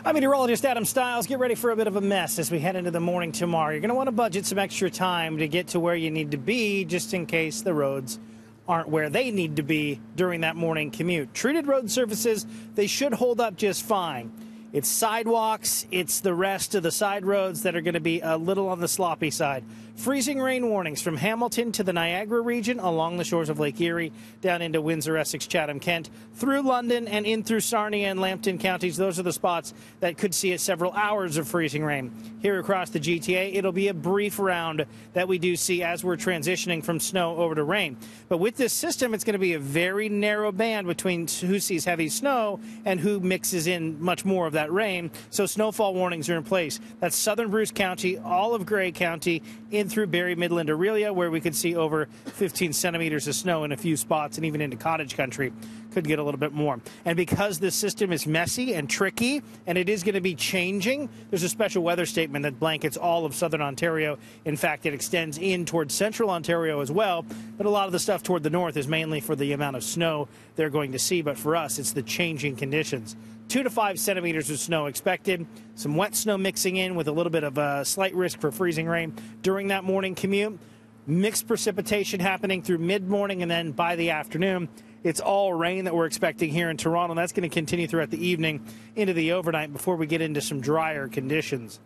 I'm meteorologist Adam Stiles. Get ready for a bit of a mess as we head into the morning tomorrow. You're going to want to budget some extra time to get to where you need to be just in case the roads aren't where they need to be during that morning commute. Treated road surfaces, they should hold up just fine. It's sidewalks, it's the rest of the side roads that are going to be a little on the sloppy side. Freezing rain warnings from Hamilton to the Niagara region along the shores of Lake Erie, down into Windsor, Essex, Chatham, Kent, through London and in through Sarnia and Lambton counties. Those are the spots that could see several hours of freezing rain. Here across the GTA, it'll be a brief round that we do see as we're transitioning from snow over to rain. But with this system, it's going to be a very narrow band between who sees heavy snow and who mixes in much more of that rain. So snowfall warnings are in place. That's southern Bruce County, all of Gray County, in through Barrie, Midland, Aurelia, where we could see over 15 centimeters of snow in a few spots, and even into cottage country could get a little bit more. And because this system is messy and tricky, and it is going to be changing, there's a special weather statement that blankets all of southern Ontario. In fact, it extends in towards central Ontario as well, but a lot of the stuff toward the north is mainly for the amount of snow they're going to see. But for us, it's the changing conditions. 2 to 5 centimeters of snow expected. Some wet snow mixing in with a little bit of a slight risk for freezing rain during that morning commute. Mixed precipitation happening through mid-morning, and then by the afternoon, it's all rain that we're expecting here in Toronto. And that's going to continue throughout the evening into the overnight before we get into some drier conditions.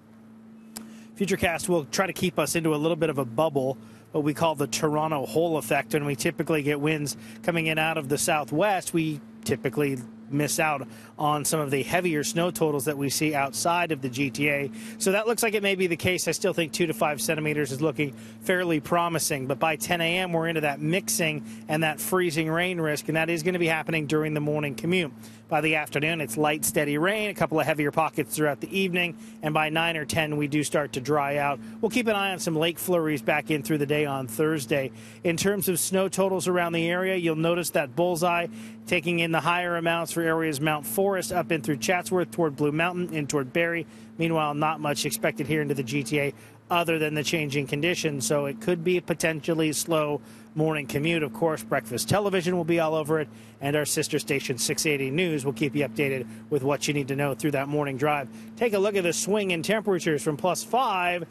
Futurecast will try to keep us into a little bit of a bubble, what we call the Toronto hole effect. When we typically get winds coming in out of the southwest, we typically miss out on some of the heavier snow totals that we see outside of the GTA. So that looks like it may be the case. I still think 2 to 5 centimeters is looking fairly promising. But by 10 a.m., we're into that mixing and that freezing rain risk, and that is going to be happening during the morning commute. By the afternoon, it's light, steady rain, a couple of heavier pockets throughout the evening, and by 9 or 10, we do start to dry out. We'll keep an eye on some lake flurries back in through the day on Thursday. In terms of snow totals around the area, you'll notice that bullseye taking in the higher amounts for areas Mount Forest up in through Chatsworth toward Blue Mountain in toward Barrie. Meanwhile, not much expected here into the GTA other than the changing conditions, so it could be a potentially slow morning commute. Of course, breakfast television will be all over it, and our sister station 680 News will keep you updated with what you need to know through that morning drive. Take a look at the swing in temperatures from +5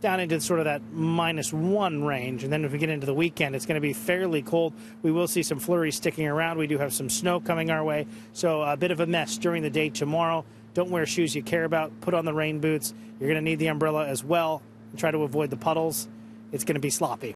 down into sort of that -1 range. And then if we get into the weekend, it's going to be fairly cold. We will see some flurries sticking around. We do have some snow coming our way, so a bit of a mess during the day tomorrow. Don't wear shoes you care about. Put on the rain boots. You're going to need the umbrella as well. Try to avoid the puddles. It's going to be sloppy.